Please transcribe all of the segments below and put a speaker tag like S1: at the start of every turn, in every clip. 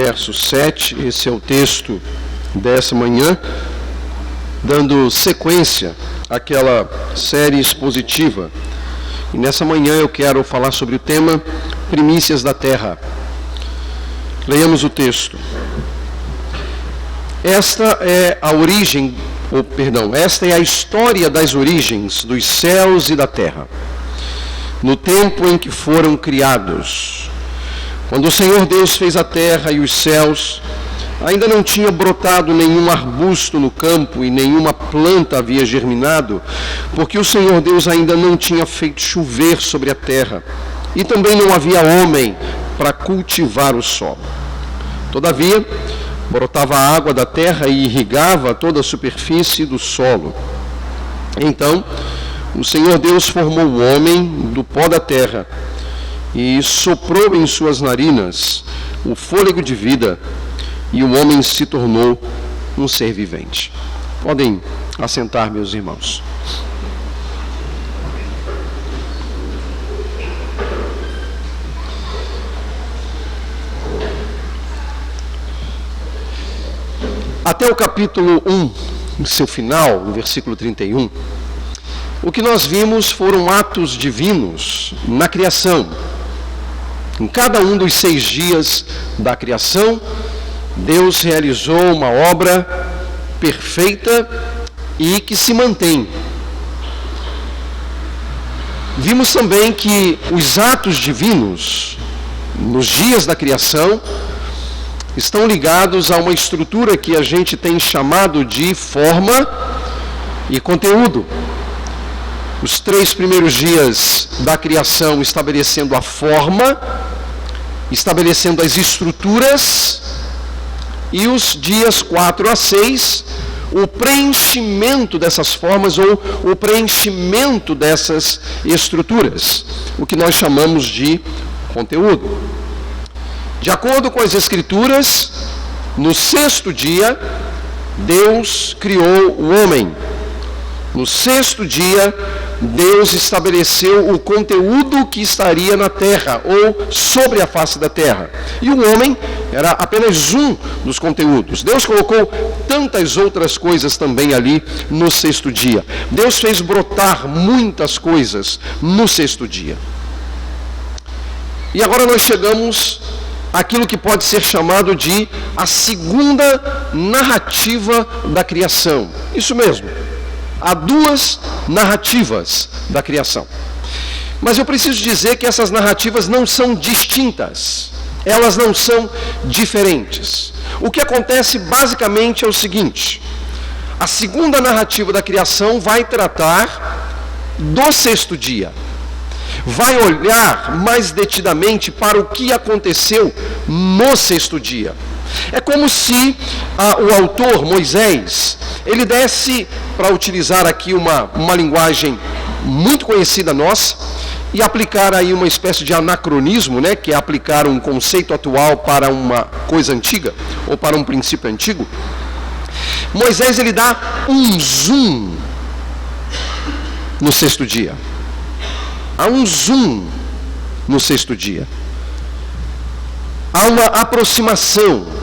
S1: verso 7, esse é o texto dessa manhã, dando sequência àquela série expositiva. E nessa manhã eu quero falar sobre o tema Primícias da Terra. Leiamos o texto. Esta é a história das origens dos céus e da terra, no tempo em que foram criados. Quando o Senhor Deus fez a terra e os céus, ainda não tinha brotado nenhum arbusto no campo e nenhuma planta havia germinado, porque o Senhor Deus ainda não tinha feito chover sobre a terra, e também não havia homem para cultivar o solo. Todavia, brotava a água da terra e irrigava toda a superfície do solo. Então, o Senhor Deus formou o homem do pó da terra e soprou em suas narinas o fôlego de vida, e o homem se tornou um ser vivente. Podem assentar, meus irmãos. Até o capítulo 1, em seu final, no versículo 31, o que nós vimos foram atos divinos na criação. Em cada um dos 6 dias da criação, Deus realizou uma obra perfeita e que se mantém. Vimos também que os atos divinos, nos dias da criação, estão ligados a uma estrutura que a gente tem chamado de forma e conteúdo. Os 3 primeiros dias da criação estabelecendo a forma, estabelecendo as estruturas, e os dias 4 a 6, o preenchimento dessas formas ou o preenchimento dessas estruturas, o que nós chamamos de conteúdo. De acordo com as Escrituras, no 6º dia, Deus criou o homem. No 6º dia, Deus estabeleceu o conteúdo que estaria na terra, ou sobre a face da terra. E o homem era apenas um dos conteúdos. Deus colocou tantas outras coisas também ali no 6º dia. Deus fez brotar muitas coisas no 6º dia. E agora nós chegamos àquilo que pode ser chamado de a segunda narrativa da criação. Isso mesmo. Há 2 narrativas da criação. Mas eu preciso dizer que essas narrativas não são distintas. Elas não são diferentes. O que acontece basicamente é o seguinte: a segunda narrativa da criação vai tratar do 6º dia. Vai olhar mais detidamente para o que aconteceu no 6º dia. É como se o autor, Moisés, ele desse, para utilizar aqui uma linguagem muito conhecida nossa, e aplicar aí uma espécie de anacronismo, né, que é aplicar um conceito atual para uma coisa antiga, ou para um princípio antigo. Moisés, ele dá um zoom no 6º dia. Há um zoom no 6º dia. Há uma aproximação.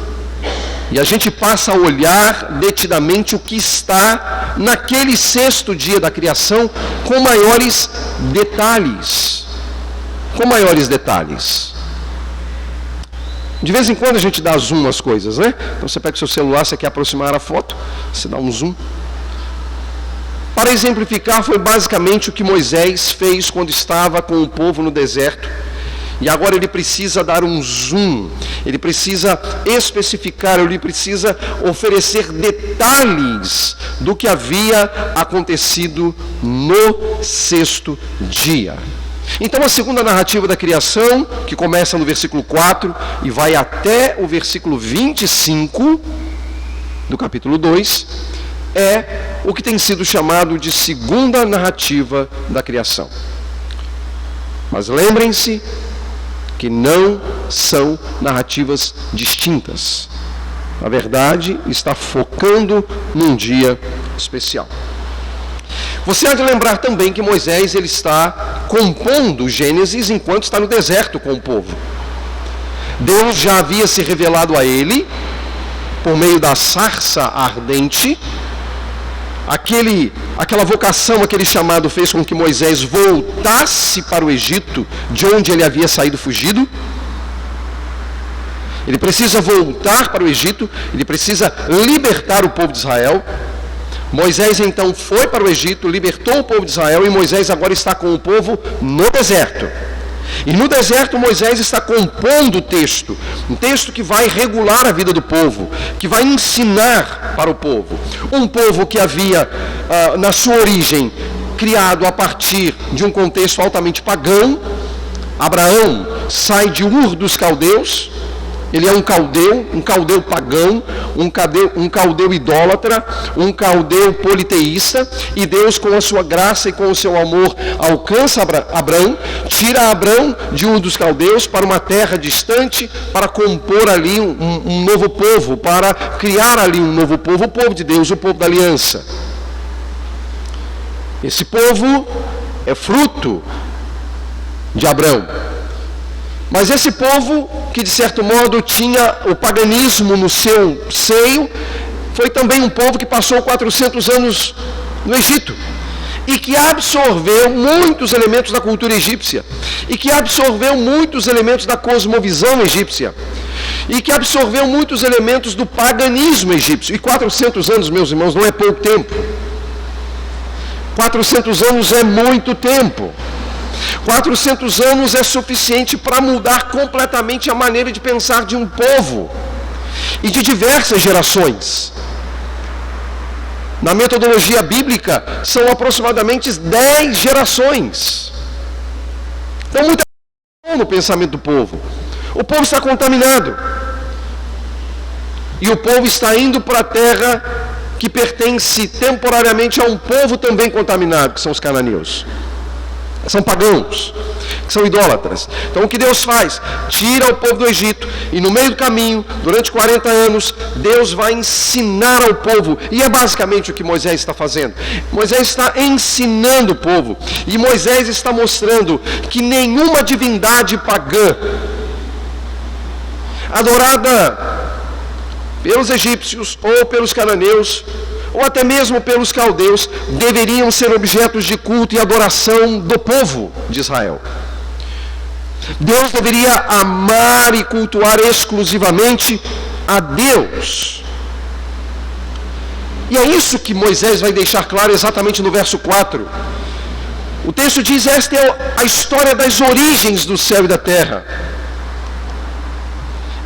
S1: E a gente passa a olhar detidamente o que está naquele 6º dia da criação com maiores detalhes. Com maiores detalhes. De vez em quando a gente dá zoom nas coisas, né? Então você pega o seu celular, você quer aproximar a foto, você dá um zoom. Para exemplificar, foi basicamente o que Moisés fez quando estava com o povo no deserto. E agora ele precisa dar um zoom, ele precisa especificar, ele precisa oferecer detalhes do que havia acontecido no 6º dia. Então a segunda narrativa da criação, que começa no versículo 4 e vai até o versículo 25 do capítulo 2, é o que tem sido chamado de segunda narrativa da criação. Mas lembrem-se que não são narrativas distintas. Na verdade, está focando num dia especial. Você há de lembrar também que Moisés ele está compondo Gênesis enquanto está no deserto com o povo. Deus já havia se revelado a ele por meio da sarça ardente. Aquela vocação, aquele chamado fez com que Moisés voltasse para o Egito, de onde ele havia saído fugido. Ele precisa voltar para o Egito, ele precisa libertar o povo de Israel. Moisés então foi para o Egito, libertou o povo de Israel, e Moisés agora está com o povo no deserto. E no deserto Moisés está compondo o texto, um texto que vai regular a vida do povo, que vai ensinar para o povo. Um povo que havia, na sua origem, criado a partir de um contexto altamente pagão. Abraão sai de Ur dos Caldeus. Ele é um caldeu pagão, um caldeu idólatra, um caldeu politeísta, e Deus, com a sua graça e com o seu amor, alcança Abrão, tira Abrão de Ur dos Caldeus para uma terra distante, para compor ali um novo povo, para criar ali um novo povo, o povo de Deus, o povo da aliança. Esse povo é fruto de Abrão. Mas esse povo, que de certo modo tinha o paganismo no seu seio, foi também um povo que passou 400 anos no Egito, e que absorveu muitos elementos da cultura egípcia, e que absorveu muitos elementos da cosmovisão egípcia, e que absorveu muitos elementos do paganismo egípcio. E 400 anos, meus irmãos, não é pouco tempo. 400 anos é muito tempo. 400 anos é suficiente para mudar completamente a maneira de pensar de um povo, e de diversas gerações. Na metodologia bíblica, são aproximadamente 10 gerações. Então, muita coisa no pensamento do povo. O povo está contaminado. E o povo está indo para a terra que pertence temporariamente a um povo também contaminado, que são os cananeus. São pagãos, que são idólatras. Então o que Deus faz? Tira o povo do Egito, e no meio do caminho, durante 40 anos, Deus vai ensinar ao povo. E é basicamente o que Moisés está fazendo. Moisés está ensinando o povo, e Moisés está mostrando que nenhuma divindade pagã, adorada pelos egípcios ou pelos cananeus, ou até mesmo pelos caldeus, deveriam ser objetos de culto e adoração do povo de Israel. Deus deveria amar e cultuar exclusivamente a Deus. E é isso que Moisés vai deixar claro exatamente no verso 4. O texto diz: esta é a história das origens do céu e da terra.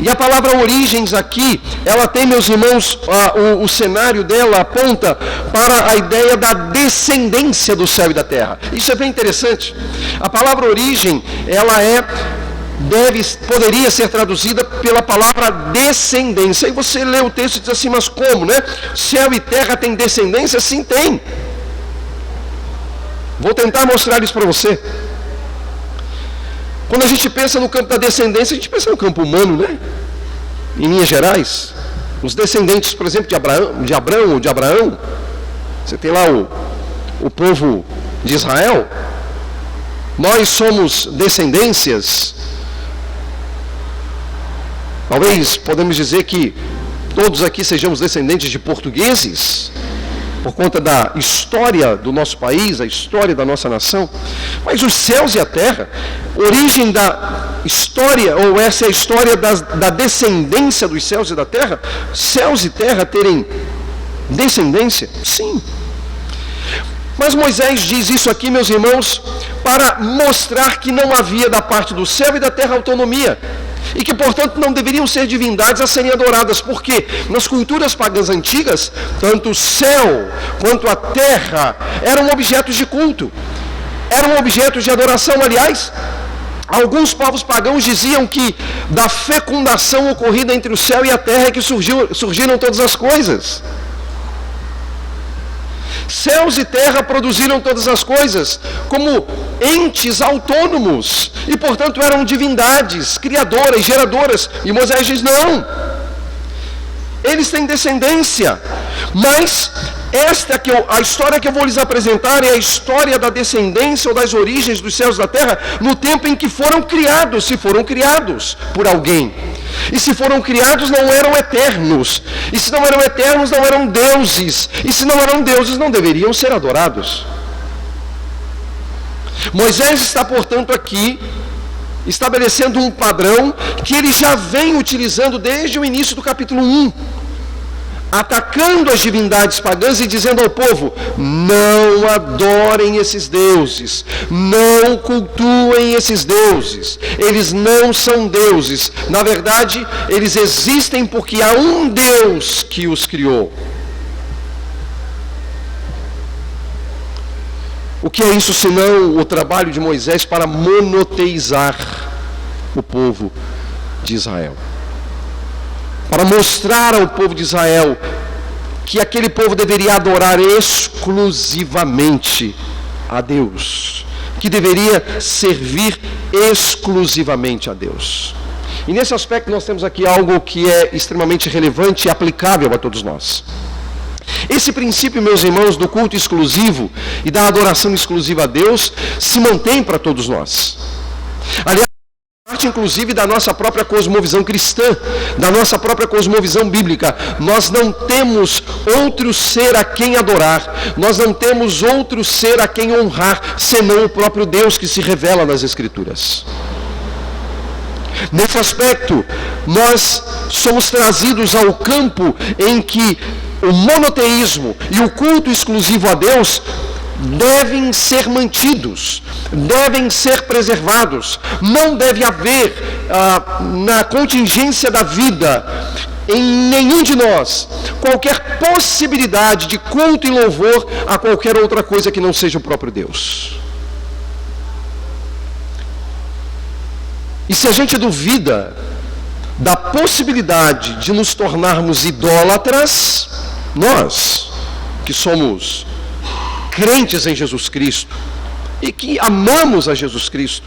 S1: E a palavra origens aqui, ela tem, meus irmãos, o cenário dela aponta para a ideia da descendência do céu e da terra. Isso é bem interessante. A palavra origem, ela poderia ser traduzida pela palavra descendência. E você lê o texto e diz assim: mas como, né? Céu e terra têm descendência? Sim, tem. Vou tentar mostrar isso para você. Quando a gente pensa no campo da descendência, a gente pensa no campo humano, né? Em linhas gerais. Os descendentes, por exemplo, de Abraão. Você tem lá o povo de Israel. Nós somos descendências. Talvez podemos dizer que todos aqui sejamos descendentes de portugueses, por conta da história do nosso país, a história da nossa nação. Mas os céus e a terra, origem da história, ou essa é a história da descendência dos céus e da terra, céus e terra terem descendência? Sim. Mas Moisés diz isso aqui, meus irmãos, para mostrar que não havia da parte do céu e da terra autonomia, e que, portanto, não deveriam ser divindades a serem adoradas, porque nas culturas pagãs antigas, tanto o céu quanto a terra eram objetos de culto, eram objetos de adoração. Aliás, alguns povos pagãos diziam que da fecundação ocorrida entre o céu e a terra é que surgiram todas as coisas. Céus e terra produziram todas as coisas como entes autônomos e, portanto, eram divindades criadoras, geradoras. E Moisés diz: não, eles têm descendência, mas A história que eu vou lhes apresentar é a história da descendência ou das origens dos céus e da terra no tempo em que foram criados, se foram criados por alguém. E se foram criados, não eram eternos. E se não eram eternos, não eram deuses. E se não eram deuses, não deveriam ser adorados. Moisés está, portanto, aqui estabelecendo um padrão que ele já vem utilizando desde o início do capítulo 1. Atacando as divindades pagãs e dizendo ao povo: não adorem esses deuses, não cultuem esses deuses, eles não são deuses. Na verdade, eles existem porque há um Deus que os criou. O que é isso senão o trabalho de Moisés para monoteizar o povo de Israel? Para mostrar ao povo de Israel que aquele povo deveria adorar exclusivamente a Deus, que deveria servir exclusivamente a Deus. E nesse aspecto nós temos aqui algo que é extremamente relevante e aplicável a todos nós. Esse princípio, meus irmãos, do culto exclusivo e da adoração exclusiva a Deus se mantém para todos nós. Aliás, parte inclusive da nossa própria cosmovisão cristã, da nossa própria cosmovisão bíblica. Nós não temos outro ser a quem adorar, nós não temos outro ser a quem honrar, senão o próprio Deus que se revela nas Escrituras. Nesse aspecto, nós somos trazidos ao campo em que o monoteísmo e o culto exclusivo a Deus devem ser mantidos, devem ser preservados. Não deve haver na contingência da vida, em nenhum de nós, qualquer possibilidade de culto e louvor a qualquer outra coisa que não seja o próprio Deus. E se a gente duvida da possibilidade de nos tornarmos idólatras, nós que somos crentes em Jesus Cristo e que amamos a Jesus Cristo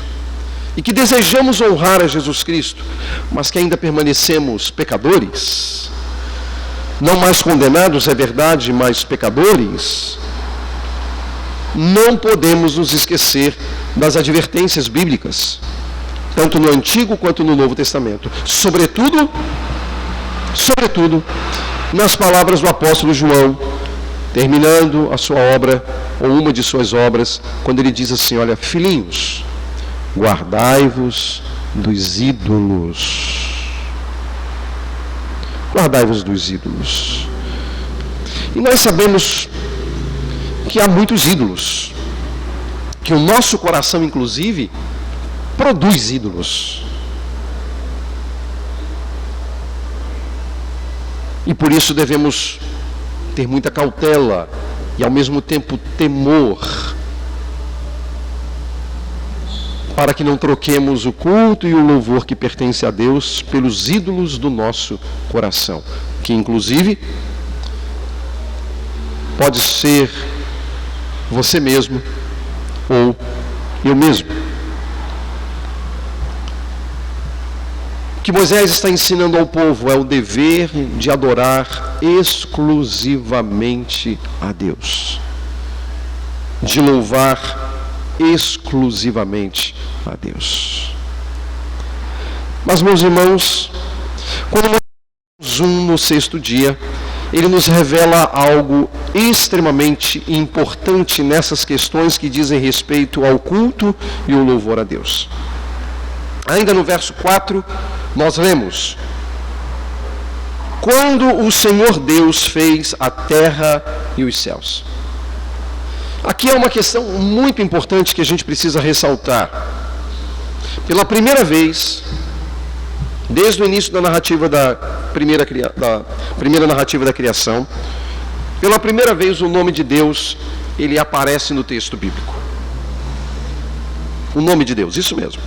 S1: e que desejamos honrar a Jesus Cristo, mas que ainda permanecemos pecadores, não mais condenados, é verdade, mas pecadores, não podemos nos esquecer das advertências bíblicas, tanto no Antigo quanto no Novo Testamento, sobretudo nas palavras do apóstolo João, terminando a sua obra, ou uma de suas obras, quando ele diz assim: olha, filhinhos, guardai-vos dos ídolos. Guardai-vos dos ídolos. E nós sabemos que há muitos ídolos, que o nosso coração, inclusive, produz ídolos. E por isso devemos ter muita cautela e ao mesmo tempo temor, para que não troquemos o culto e o louvor que pertence a Deus pelos ídolos do nosso coração, que inclusive pode ser você mesmo ou eu mesmo. O que Moisés está ensinando ao povo é o dever de adorar exclusivamente a Deus, de louvar exclusivamente a Deus. Mas, meus irmãos, quando nós vemos no sexto dia, ele nos revela algo extremamente importante nessas questões que dizem respeito ao culto e o louvor a Deus. Ainda no verso 4, nós lemos: quando o Senhor Deus fez a terra e os céus. Aqui é uma questão muito importante que a gente precisa ressaltar. Pela primeira vez, desde o início da narrativa da primeira narrativa da criação, pela primeira vez o nome de Deus, ele aparece no texto bíblico. O nome de Deus, isso mesmo.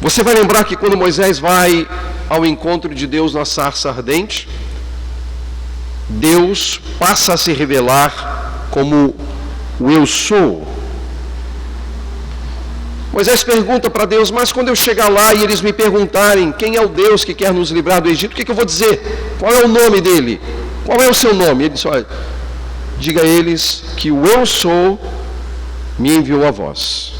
S1: Você vai lembrar que quando Moisés vai ao encontro de Deus na sarça ardente, Deus passa a se revelar como o eu sou. Moisés pergunta para Deus: mas quando eu chegar lá e eles me perguntarem quem é o Deus que quer nos livrar do Egito, o que eu vou dizer? Qual é o nome dele? Qual é o seu nome? Ele disse, olha, diga a eles que o eu sou me enviou a vós.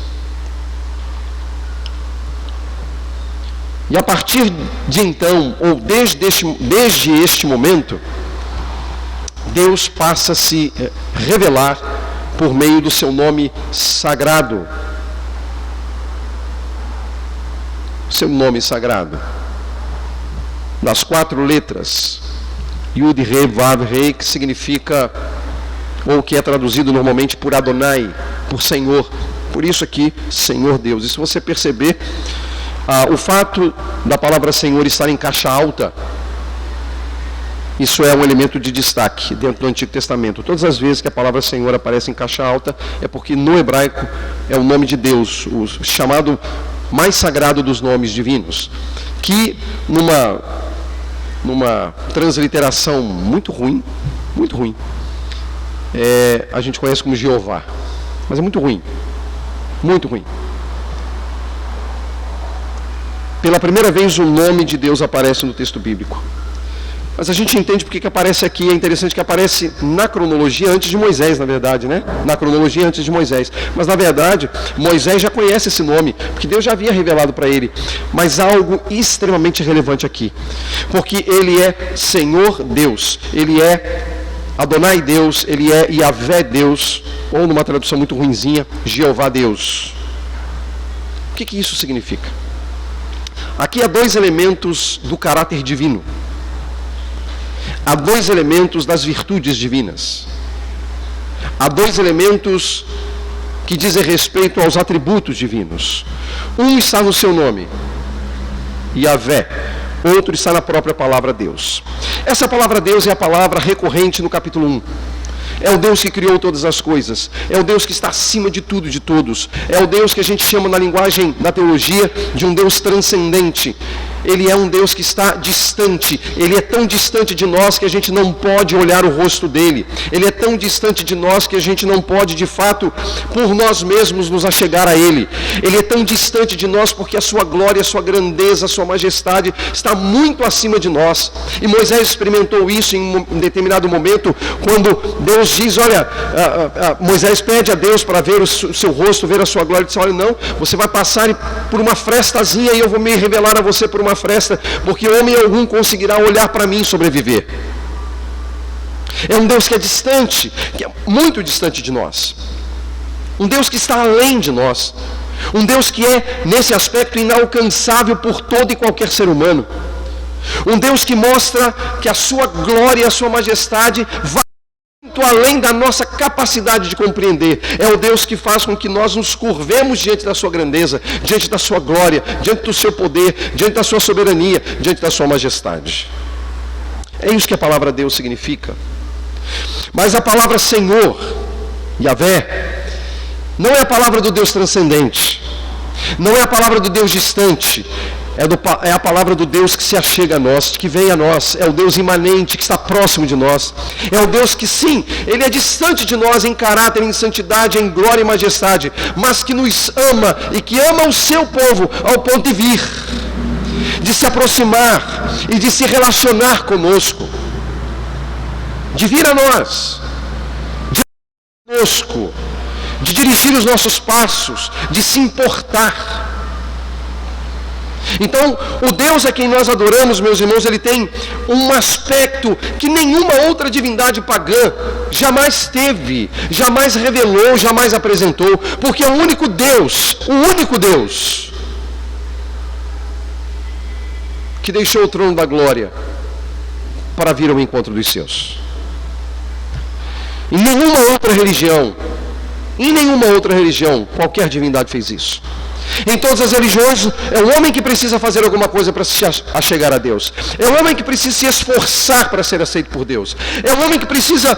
S1: E a partir de então, ou desde este momento, Deus passa a se revelar por meio do seu nome sagrado. Seu nome sagrado. Das 4 letras. Yud, Re, Vav, Rei, que significa, ou que é traduzido normalmente por Adonai, por Senhor. Por isso aqui, Senhor Deus. E se você perceber, o fato da palavra Senhor estar em caixa alta, isso é um elemento de destaque dentro do Antigo Testamento. Todas as vezes que a palavra Senhor aparece em caixa alta, é porque no hebraico é o nome de Deus, o chamado mais sagrado dos nomes divinos, que numa transliteração muito ruim, a gente conhece como Jeová, mas é muito ruim. Pela primeira vez o nome de Deus aparece no texto bíblico. Mas a gente entende porque que aparece aqui. É interessante que aparece na cronologia antes de Moisés, na verdade, né? Na cronologia antes de Moisés. Mas na verdade, Moisés já conhece esse nome, porque Deus já havia revelado para ele. Mas há algo extremamente relevante aqui. Porque ele é Senhor Deus. Ele é Adonai Deus. Ele é Yahvé Deus. Ou numa tradução muito ruinzinha, Jeová Deus. O que isso significa? Aqui há 2 elementos do caráter divino. Há 2 elementos das virtudes divinas. Há 2 elementos que dizem respeito aos atributos divinos. Um está no seu nome, Yahvé. Outro está na própria palavra Deus. Essa palavra Deus é a palavra recorrente no capítulo 1. É o Deus que criou todas as coisas. É o Deus que está acima de tudo e de todos. É o Deus que a gente chama na linguagem da teologia de um Deus transcendente. Ele é um Deus que está distante. Ele é tão distante de nós que a gente não pode olhar o rosto dele. Ele é tão distante de nós que a gente não pode, de fato, por nós mesmos nos achegar a ele. Ele é tão distante de nós porque a sua glória, a sua grandeza, a sua majestade está muito acima de nós. E Moisés experimentou isso em um determinado momento, quando Deus diz, olha, Moisés pede a Deus para ver o seu rosto, ver a sua glória. Ele diz, olha, não, você vai passar por uma frestazinha e eu vou me revelar a você por uma fresta, porque homem algum conseguirá olhar para mim e sobreviver. É um Deus que é distante, que é muito distante de nós. Um Deus que está além de nós. Um Deus que é, nesse aspecto, inalcançável por todo e qualquer ser humano. Um Deus que mostra que a sua glória e a sua majestade vai muito além da nossa capacidade de compreender. É o Deus que faz com que nós nos curvemos diante da sua grandeza, diante da sua glória, diante do seu poder, diante da sua soberania, diante da sua majestade. É isso que a palavra Deus significa. Mas a palavra Senhor, Yahvé, não é a palavra do Deus transcendente, não é a palavra do Deus distante, é a palavra do Deus que se achega a nós, que vem a nós. É o Deus imanente, que está próximo de nós. É o Deus que sim, ele é distante de nós em caráter, em santidade, em glória e majestade, mas que nos ama e que ama o seu povo ao ponto de vir, de se aproximar e de se relacionar conosco, de vir a nós, de conosco, de dirigir os nossos passos, de se importar. Então, o Deus a quem nós adoramos, meus irmãos, ele tem um aspecto que nenhuma outra divindade pagã jamais teve, jamais revelou, jamais apresentou, porque é o único Deus que deixou o trono da glória para vir ao encontro dos seus. Em nenhuma outra religião, qualquer divindade fez isso. Em todas as religiões, é o homem que precisa fazer alguma coisa para se achegar a Deus. É o homem que precisa se esforçar para ser aceito por Deus. É o homem que precisa,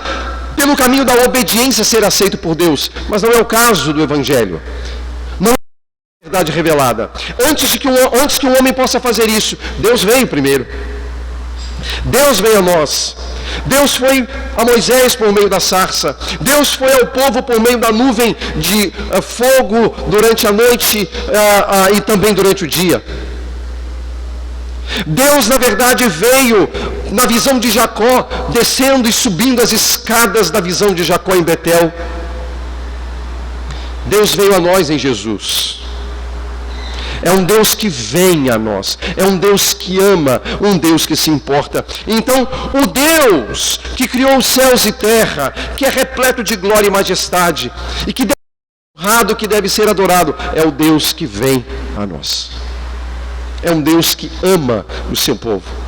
S1: pelo caminho da obediência, ser aceito por Deus. Mas não é o caso do Evangelho. Não é a verdade revelada. Antes que um homem possa fazer isso, Deus veio primeiro. Deus veio a nós. Deus foi a Moisés por meio da sarça. Deus foi ao povo por meio da nuvem de fogo durante a noite e também durante o dia. Deus, na verdade, veio na visão de Jacó, descendo e subindo as escadas da visão de Jacó em Betel. Deus veio a nós em Jesus. É um Deus que vem a nós, é um Deus que ama, um Deus que se importa. Então, o Deus que criou os céus e terra, que é repleto de glória e majestade, e que deve ser honrado, que deve ser adorado, é o Deus que vem a nós. É um Deus que ama o seu povo.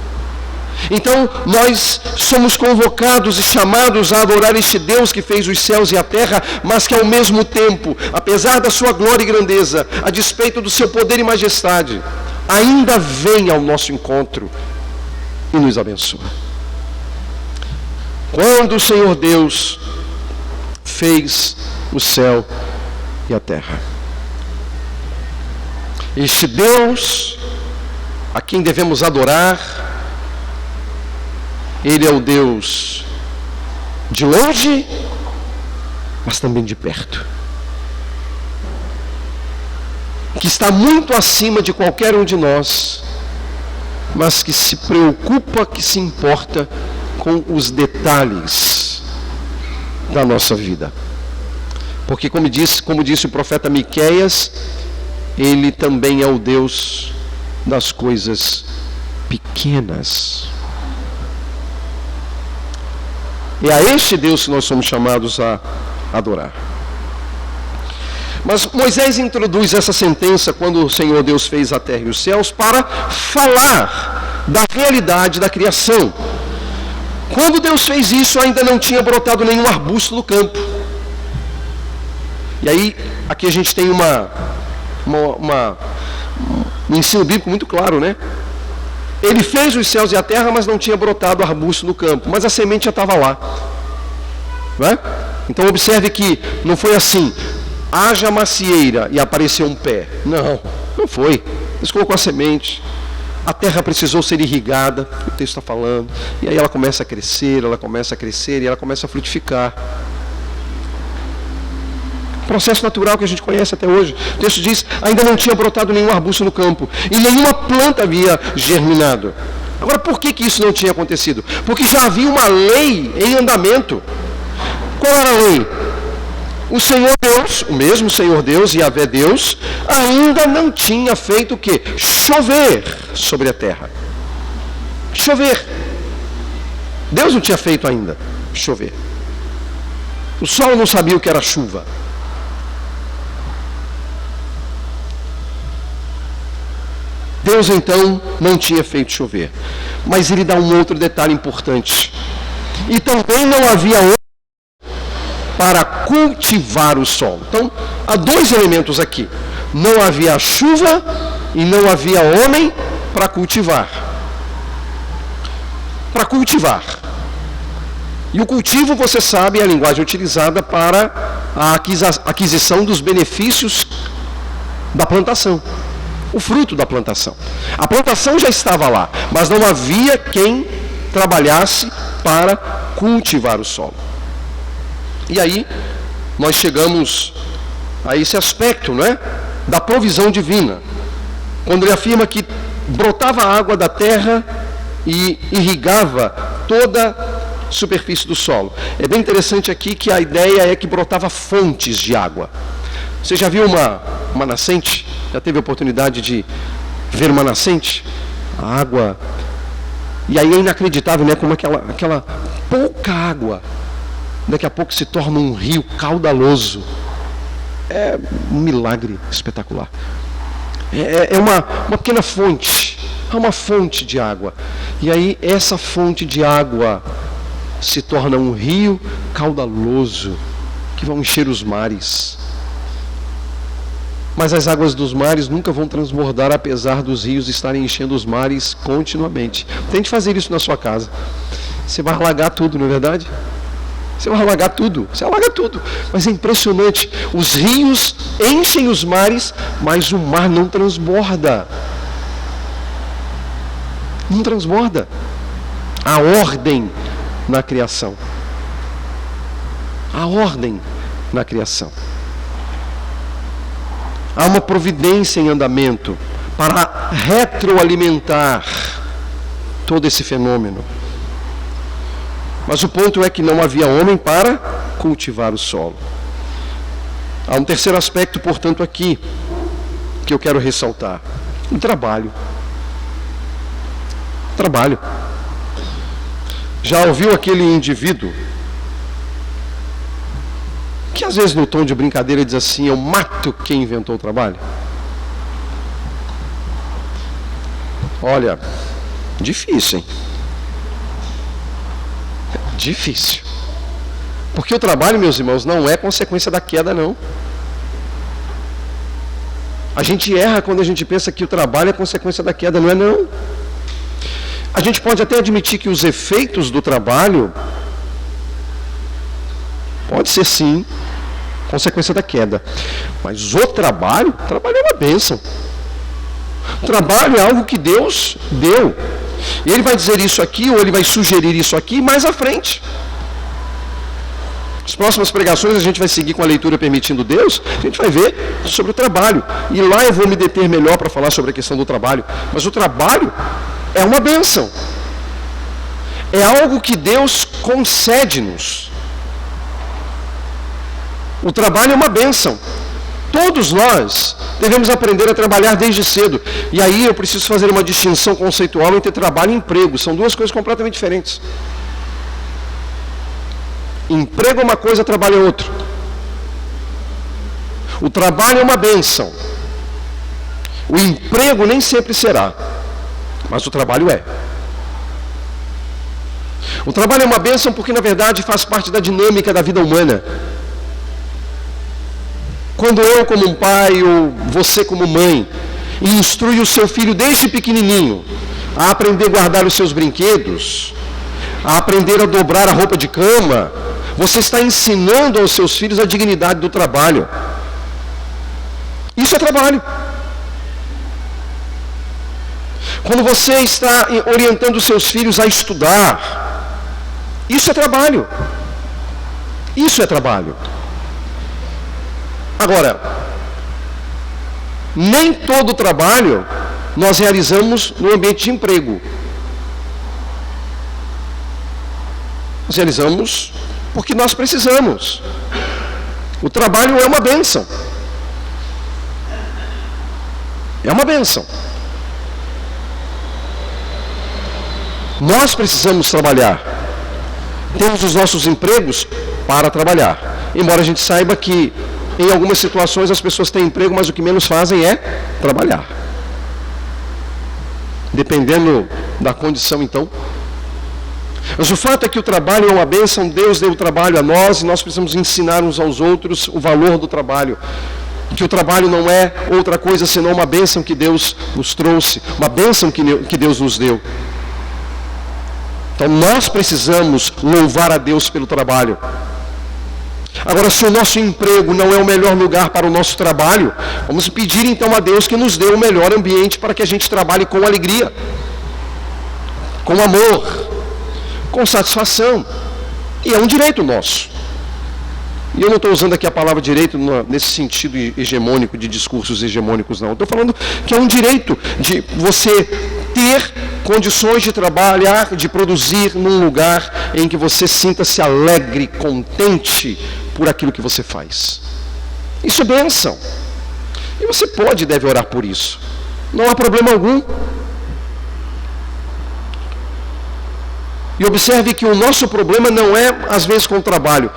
S1: Então, nós somos convocados e chamados a adorar este Deus que fez os céus e a terra, mas que ao mesmo tempo, apesar da sua glória e grandeza, a despeito do seu poder e majestade, ainda vem ao nosso encontro e nos abençoa. Quando o Senhor Deus fez o céu e a terra, este Deus a quem devemos adorar, Ele é o Deus de longe, mas também de perto, que está muito acima de qualquer um de nós, mas que se preocupa, que se importa com os detalhes da nossa vida. Porque como disse o profeta Miqueias, Ele também é o Deus das coisas pequenas. É a este Deus que nós somos chamados a adorar. Mas Moisés introduz essa sentença quando o Senhor Deus fez a terra e os céus para falar da realidade da criação. Quando Deus fez isso, ainda não tinha brotado nenhum arbusto no campo. E aí, aqui a gente tem um ensino bíblico muito claro, né? Ele fez os céus e a terra, mas não tinha brotado arbusto no campo. Mas a semente já estava lá. Não é? Então observe que não foi assim, haja macieira e apareceu um pé. Não foi. Deus colocou a semente. A terra precisou ser irrigada, o texto está falando. E aí ela começa a crescer, e ela começa a frutificar. Processo natural que a gente conhece até hoje. O texto diz, ainda não tinha brotado nenhum arbusto no campo, e nenhuma planta havia germinado. Agora, por que isso não tinha acontecido? Porque já havia uma lei em andamento. Qual era a lei? O Senhor Deus, o mesmo Senhor Deus, Yahvé Deus, ainda não tinha feito o quê? Chover sobre a terra. Chover. Deus não tinha feito ainda chover. O sol não sabia o que era chuva. Deus então não tinha feito chover. Mas ele dá um outro detalhe importante. E também não havia homem para cultivar o solo. Então, há dois elementos aqui. Não havia chuva e não havia homem para cultivar. Para cultivar. E o cultivo, você sabe, é a linguagem utilizada para a aquisição dos benefícios da plantação. O fruto da plantação. A plantação já estava lá, mas não havia quem trabalhasse para cultivar o solo. E aí, nós chegamos a esse aspecto, não é? Da provisão divina. Quando ele afirma que brotava água da terra e irrigava toda a superfície do solo. É bem interessante aqui que a ideia é que brotava fontes de água. Você já viu uma nascente? Já teve a oportunidade de ver uma nascente? A água. E aí é inacreditável, né? Como aquela pouca água, daqui a pouco se torna um rio caudaloso. É um milagre espetacular. É uma pequena fonte. É uma fonte de água. E aí essa fonte de água se torna um rio caudaloso que vai encher os mares. Mas as águas dos mares nunca vão transbordar, apesar dos rios estarem enchendo os mares continuamente. Tente fazer isso na sua casa. Você vai alagar tudo, não é verdade? Você vai alagar tudo. Você alaga tudo. Mas é impressionante. Os rios enchem os mares, mas o mar não transborda. Não transborda. A ordem na criação. A ordem na criação. Há uma providência em andamento para retroalimentar todo esse fenômeno. Mas o ponto é que não havia homem para cultivar o solo. Há um terceiro aspecto, portanto, aqui, que eu quero ressaltar. O trabalho. Trabalho. Já ouviu aquele indivíduo que às vezes no tom de brincadeira diz assim: eu mato quem inventou o trabalho? Olha, difícil, hein? Difícil. Porque o trabalho, meus irmãos, não é consequência da queda, não. A gente erra quando a gente pensa que o trabalho é consequência da queda, não é não. A gente pode até admitir que os efeitos do trabalho pode ser sim consequência da queda. Mas o trabalho é uma bênção. O trabalho é algo que Deus deu. E Ele vai dizer isso aqui, ou Ele vai sugerir isso aqui mais à frente. As próximas pregações a gente vai seguir com a leitura permitindo Deus, a gente vai ver sobre o trabalho. E lá eu vou me deter melhor para falar sobre a questão do trabalho. Mas o trabalho é uma bênção. É algo que Deus concede-nos. O trabalho é uma bênção. Todos nós devemos aprender a trabalhar desde cedo. E aí eu preciso fazer uma distinção conceitual entre trabalho e emprego. São duas coisas completamente diferentes. Emprego é uma coisa, trabalho é outra. O trabalho é uma bênção. O emprego nem sempre será. Mas o trabalho é. O trabalho é uma bênção porque, na verdade, faz parte da dinâmica da vida humana. Quando eu, como um pai, ou você, como mãe, instrui o seu filho desde pequenininho a aprender a guardar os seus brinquedos, a aprender a dobrar a roupa de cama, você está ensinando aos seus filhos a dignidade do trabalho. Isso é trabalho. Quando você está orientando os seus filhos a estudar, isso é trabalho. Isso é trabalho. Agora, nem todo trabalho nós realizamos no ambiente de emprego. Nós realizamos porque nós precisamos. O trabalho é uma bênção. É uma bênção. Nós precisamos trabalhar. Temos os nossos empregos para trabalhar. Embora a gente saiba que em algumas situações as pessoas têm emprego, mas o que menos fazem é trabalhar. Dependendo da condição, então. Mas o fato é que o trabalho é uma bênção, Deus deu o trabalho a nós e nós precisamos ensinar uns aos outros o valor do trabalho. Que o trabalho não é outra coisa senão uma bênção que Deus nos trouxe, uma bênção que Deus nos deu. Então nós precisamos louvar a Deus pelo trabalho. Agora, se o nosso emprego não é o melhor lugar para o nosso trabalho, vamos pedir então a Deus que nos dê o melhor ambiente para que a gente trabalhe com alegria, com amor, com satisfação. E é um direito nosso. E eu não estou usando aqui a palavra direito nesse sentido hegemônico, de discursos hegemônicos, não. Estou falando que é um direito de você ter condições de trabalhar, de produzir num lugar em que você sinta-se alegre, contente por aquilo que você faz. Isso é bênção. E você pode e deve orar por isso. Não há problema algum. E observe que o nosso problema não é, às vezes, com o trabalho.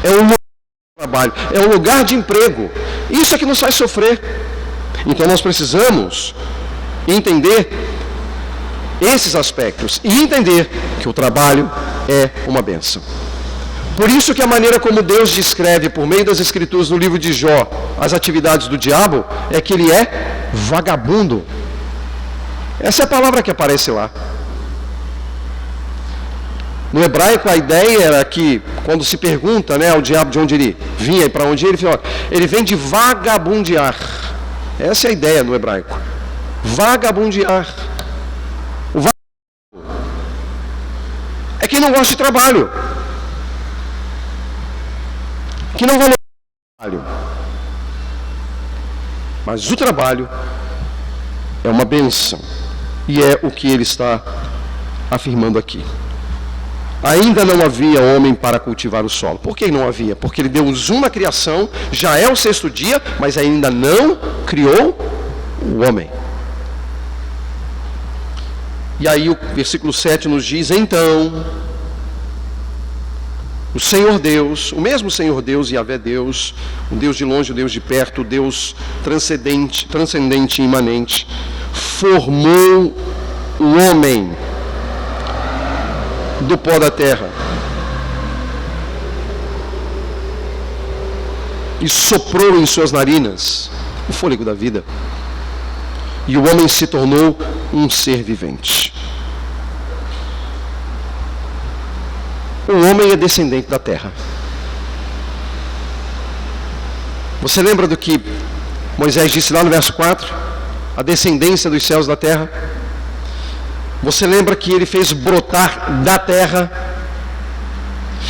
S1: É um lugar de trabalho. É um lugar de emprego. Isso é que nos faz sofrer. Então nós precisamos entender esses aspectos e entender que o trabalho é uma bênção. Por isso que a maneira como Deus descreve por meio das Escrituras no livro de Jó as atividades do diabo é que ele é vagabundo. Essa é a palavra que aparece lá. No hebraico a ideia era que quando se pergunta, ao diabo de onde ele vinha e para onde ele fala, ele vem de vagabundear. Essa é a ideia no hebraico. Vagabundear. O vagabundo é quem não gosta de trabalho. Que não valoriza o trabalho. Mas o trabalho é uma bênção. E é o que ele está afirmando aqui. Ainda não havia homem para cultivar o solo. Por que não havia? Porque ele deu um zoom na criação, já é o sexto dia, mas ainda não criou o homem. E aí o versículo 7 nos diz, então, o Senhor Deus, o mesmo Senhor Deus, Yahvé Deus, o Deus de longe, o Deus de perto, o Deus transcendente e imanente, formou o homem do pó da terra e soprou em suas narinas o fôlego da vida, e o homem se tornou um ser vivente. O homem é descendente da terra. Você lembra do que Moisés disse lá no verso 4? A descendência dos céus da terra. Você lembra que ele fez brotar da terra,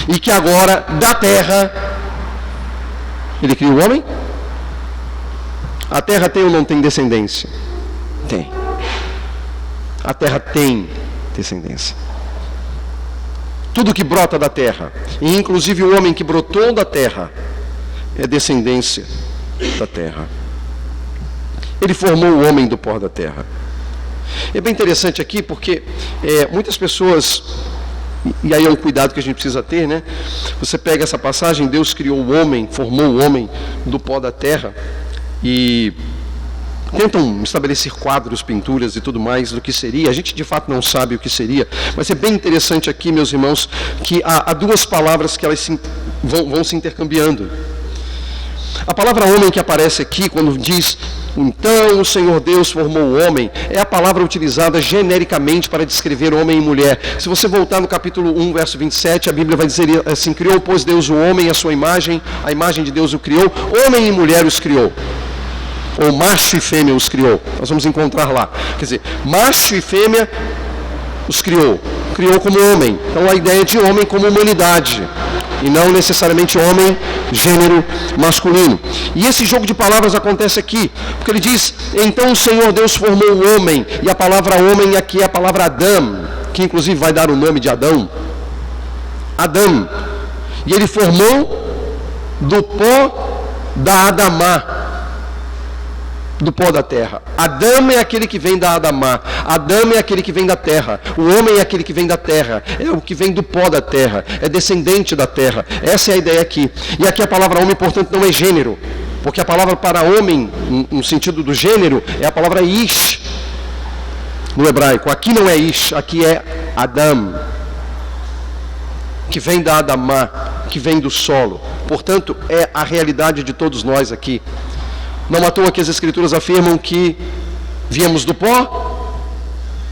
S1: e que agora da terra ele criou o homem? A terra tem ou não tem descendência? Tem. A terra tem descendência. Tudo que brota da terra, e inclusive o homem que brotou da terra, é descendência da terra. Ele formou o homem do pó da terra. É bem interessante aqui porque muitas pessoas, e aí é um cuidado que a gente precisa ter, né? Você pega essa passagem, Deus criou o homem, formou o homem do pó da terra, e tentam estabelecer quadros, pinturas e tudo mais do que seria. A gente de fato não sabe o que seria, mas é bem interessante aqui, meus irmãos, que há duas palavras que elas vão se intercambiando. A palavra homem que aparece aqui, quando diz, então o Senhor Deus formou o homem, é a palavra utilizada genericamente para descrever homem e mulher. Se você voltar no capítulo 1, verso 27, a Bíblia vai dizer assim, criou, pois Deus o homem, a sua imagem, a imagem de Deus o criou, homem e mulher os criou. Ou macho e fêmea os criou. Nós vamos encontrar lá. Quer dizer, macho e fêmea os criou. Criou como homem. Então a ideia de homem como humanidade. E não necessariamente homem, gênero masculino. E esse jogo de palavras acontece aqui. Porque ele diz, então o Senhor Deus formou o homem. E a palavra homem aqui é a palavra Adão. Que inclusive vai dar o nome de Adão. Adão. E ele formou do pó da Adamá. Do pó da terra. Adão é aquele que vem da Adamá. Adão é aquele que vem da terra. O homem é aquele que vem da terra. É o que vem do pó da terra. É descendente da terra. Essa é a ideia aqui. E aqui a palavra homem, portanto, não é gênero. Porque a palavra para homem, no sentido do gênero, é a palavra ish. No hebraico. Aqui não é ish. Aqui é Adão. Que vem da Adamá. Que vem do solo. Portanto, é a realidade de todos nós aqui. Não à toa que as Escrituras afirmam que viemos do pó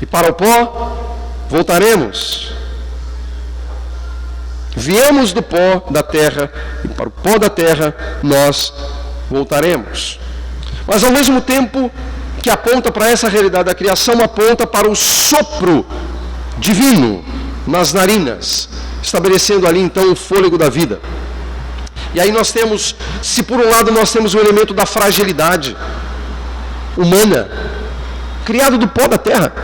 S1: e para o pó voltaremos. Viemos do pó da terra e para o pó da terra nós voltaremos. Mas ao mesmo tempo que aponta para essa realidade da criação, aponta para o sopro divino nas narinas, estabelecendo ali então o fôlego da vida. E aí nós temos, se por um lado nós temos o elemento da fragilidade humana, criado do pó da terra.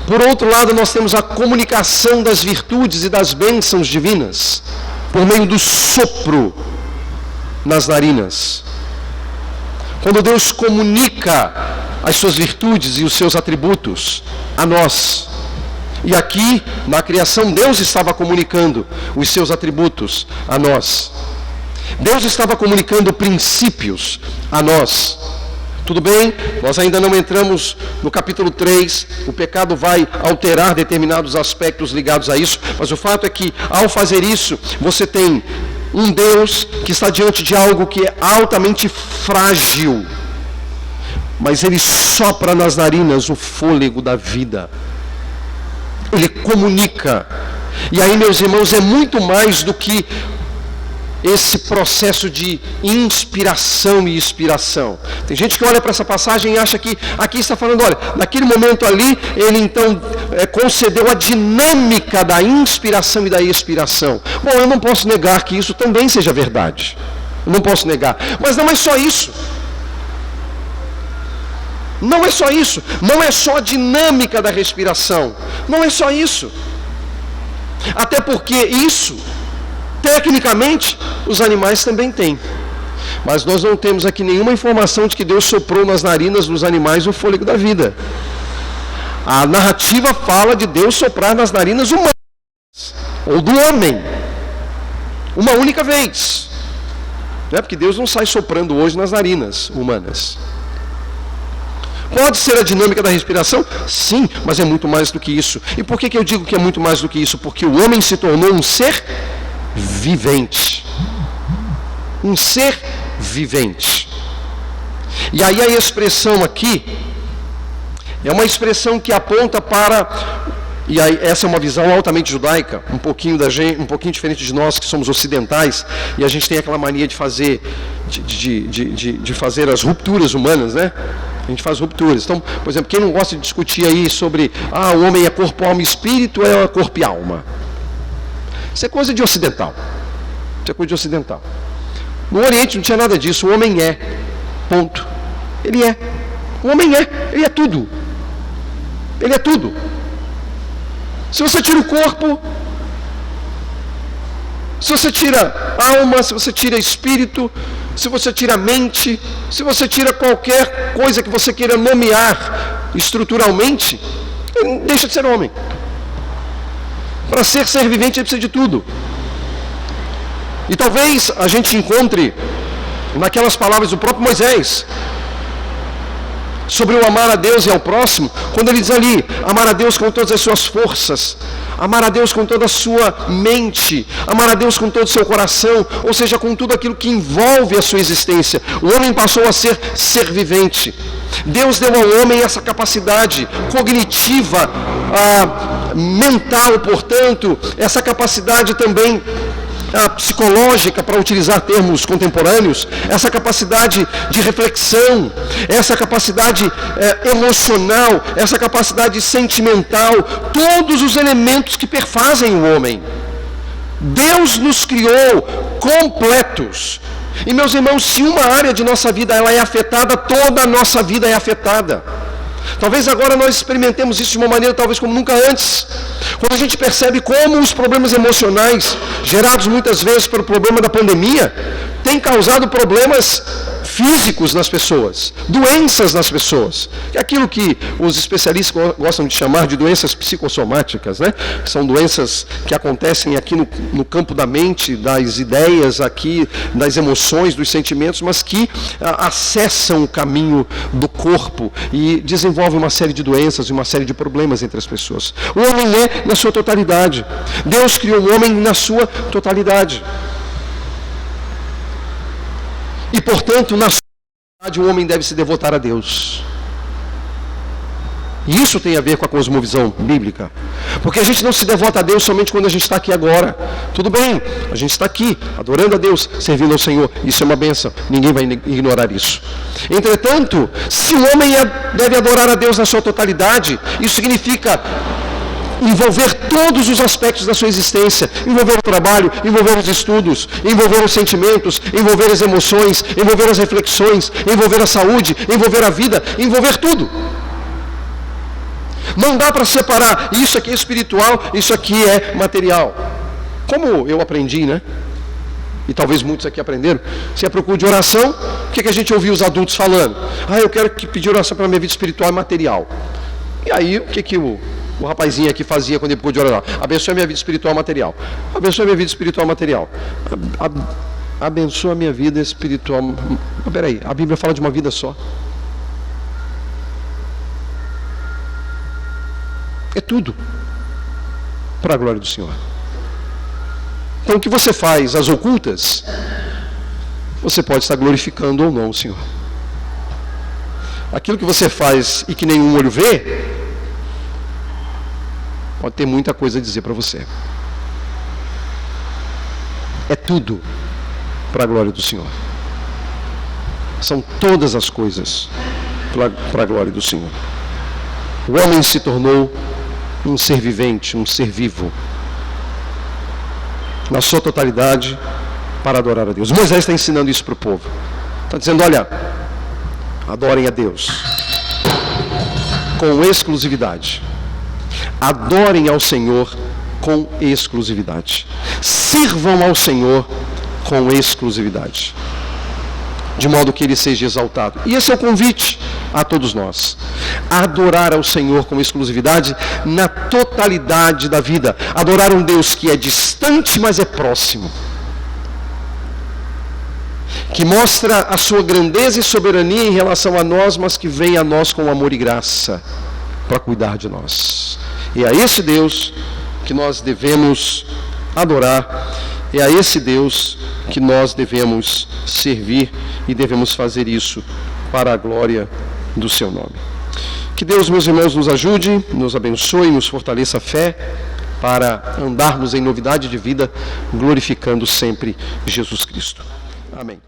S1: Por outro lado nós temos a comunicação das virtudes e das bênçãos divinas, por meio do sopro nas narinas. Quando Deus comunica as suas virtudes e os seus atributos a nós. E aqui, na criação, Deus estava comunicando os seus atributos a nós. Deus estava comunicando princípios a nós. Tudo bem, nós ainda não entramos no capítulo 3, o pecado vai alterar determinados aspectos ligados a isso, mas o fato é que, ao fazer isso, você tem um Deus que está diante de algo que é altamente frágil, mas Ele sopra nas narinas o fôlego da vida. Ele comunica. E aí, meus irmãos, é muito mais do que esse processo de inspiração e expiração. Tem gente que olha para essa passagem e acha que aqui está falando, olha, naquele momento ali, ele então concedeu a dinâmica da inspiração e da expiração. Bom, eu não posso negar que isso também seja verdade. Eu não posso negar. Mas não é só isso. Não é só isso, não é só a dinâmica da respiração, não é só isso. Até porque isso, tecnicamente, os animais também têm. Mas nós não temos aqui nenhuma informação de que Deus soprou nas narinas dos animais o fôlego da vida. A narrativa fala de Deus soprar nas narinas humanas, ou do homem, uma única vez. Não é porque Deus não sai soprando hoje nas narinas humanas. Pode ser a dinâmica da respiração? Sim, mas é muito mais do que isso. E por que eu digo que é muito mais do que isso? Porque o homem se tornou um ser vivente. Um ser vivente. E aí a expressão aqui é uma expressão que aponta para... E aí, essa é uma visão altamente judaica, um pouquinho diferente de nós que somos ocidentais, e a gente tem aquela mania de fazer, de fazer as rupturas humanas, né? A gente faz rupturas. Então, por exemplo, quem não gosta de discutir aí sobre o homem é corpo, alma e espírito, ou é corpo e alma? Isso é coisa de ocidental. Isso é coisa de ocidental. No Oriente não tinha nada disso, o homem é. Ponto. Ele é. O homem é. Ele é tudo. Ele é tudo. Se você tira o corpo, se você tira a alma, se você tira espírito, se você tira a mente, se você tira qualquer coisa que você queira nomear estruturalmente, ele deixa de ser homem. Para ser vivente, ele precisa de tudo. E talvez a gente encontre naquelas palavras do próprio Moisés, sobre o amar a Deus e ao próximo, quando ele diz ali, amar a Deus com todas as suas forças, amar a Deus com toda a sua mente, amar a Deus com todo o seu coração, ou seja, com tudo aquilo que envolve a sua existência. O homem passou a ser vivente. Deus deu ao homem essa capacidade cognitiva, mental, portanto, essa capacidade também psicológica, para utilizar termos contemporâneos, essa capacidade de reflexão, essa capacidade emocional, essa capacidade sentimental, todos os elementos que perfazem o homem. Deus nos criou completos. E meus irmãos, se uma área de nossa vida ela é afetada, toda a nossa vida é afetada. Talvez agora nós experimentemos isso de uma maneira talvez como nunca antes. Quando a gente percebe como os problemas emocionais, gerados muitas vezes pelo problema da pandemia, têm causado problemas físicos nas pessoas, doenças nas pessoas. É aquilo que os especialistas gostam de chamar de doenças psicossomáticas, né? São doenças que acontecem aqui no campo da mente, das ideias, aqui das emoções, dos sentimentos, mas que acessam o caminho do corpo e desenvolvem uma série de doenças e uma série de problemas entre as pessoas. O homem é na sua totalidade. Deus criou o homem na sua totalidade. E, portanto, na sua totalidade, o homem deve se devotar a Deus. E isso tem a ver com a cosmovisão bíblica. Porque a gente não se devota a Deus somente quando a gente está aqui agora. Tudo bem, a gente está aqui, adorando a Deus, servindo ao Senhor. Isso é uma bênção, ninguém vai ignorar isso. Entretanto, se o homem deve adorar a Deus na sua totalidade, isso significa envolver todos os aspectos da sua existência, envolver o trabalho, envolver os estudos, envolver os sentimentos, envolver as emoções, envolver as reflexões, envolver a saúde, envolver a vida, envolver tudo. Não dá para separar, isso aqui é espiritual, isso aqui é material. Como eu aprendi, né? E talvez muitos aqui aprenderam, se é procura de oração, o que a gente ouviu os adultos falando? Eu quero pedir oração para a minha vida espiritual e material. E aí, o que o rapazinho aqui fazia quando ele pôde orar? Abençoa a minha vida espiritual e material. Abençoa a minha vida espiritual e material. Abençoa a minha vida espiritual. Mas peraí, a Bíblia fala de uma vida só. É tudo para a glória do Senhor. Então o que você faz às ocultas, você pode estar glorificando ou não o Senhor. Aquilo que você faz e que nenhum olho vê, pode ter muita coisa a dizer para você. É tudo para a glória do Senhor. São todas as coisas para a glória do Senhor. O homem se tornou um ser vivente, um ser vivo, na sua totalidade, para adorar a Deus. Moisés está ensinando isso para o povo. Está dizendo, olha, adorem a Deus. com exclusividade. Adorem ao Senhor com exclusividade. Sirvam ao Senhor com exclusividade, de modo que Ele seja exaltado. E esse é o convite a todos nós, a adorar ao Senhor com exclusividade na totalidade da vida. Adorar um Deus que é distante, mas é próximo, que mostra a sua grandeza e soberania em relação a nós, mas que vem a nós com amor e graça para cuidar de nós. E é a esse Deus que nós devemos adorar, é a esse Deus que nós devemos servir, e devemos fazer isso para a glória do seu nome. Que Deus, meus irmãos, nos ajude, nos abençoe, nos fortaleça a fé para andarmos em novidade de vida, glorificando sempre Jesus Cristo. Amém.